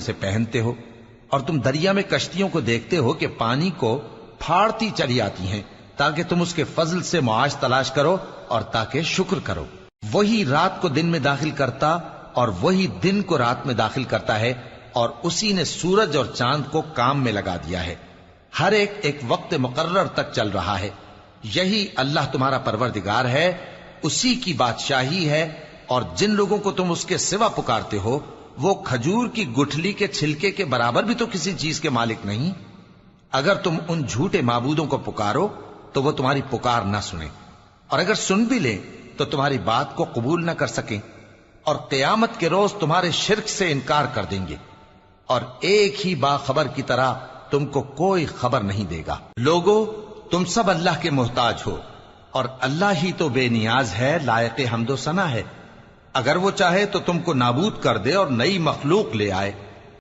سے پہنتے ہو، اور تم دریا میں کشتیوں کو دیکھتے ہو کہ پانی کو پھاڑتی چلی آتی ہیں تاکہ تم اس کے فضل سے معاش تلاش کرو اور تاکہ شکر کرو۔ وہی رات کو دن میں داخل کرتا اور وہی دن کو رات میں داخل کرتا ہے، اور اسی نے سورج اور چاند کو کام میں لگا دیا ہے، ہر ایک ایک وقت مقرر تک چل رہا ہے۔ یہی اللہ تمہارا پروردگار ہے، اسی کی بادشاہی ہے، اور جن لوگوں کو تم اس کے سوا پکارتے ہو وہ کھجور کی گٹھلی کے چھلکے کے برابر بھی تو کسی چیز کے مالک نہیں۔ اگر تم ان جھوٹے معبودوں کو پکارو تو وہ تمہاری پکار نہ سنیں، اور اگر سن بھی لیں تو تمہاری بات کو قبول نہ کر سکیں، اور قیامت کے روز تمہارے شرک سے انکار کر دیں گے، اور ایک ہی باخبر کی طرح تم کو کوئی خبر نہیں دے گا۔ لوگو، تم سب اللہ کے محتاج ہو، اور اللہ ہی تو بے نیاز ہے، لائق حمد و ثنا ہے۔ اگر وہ چاہے تو تم کو نابود کر دے اور نئی مخلوق لے آئے،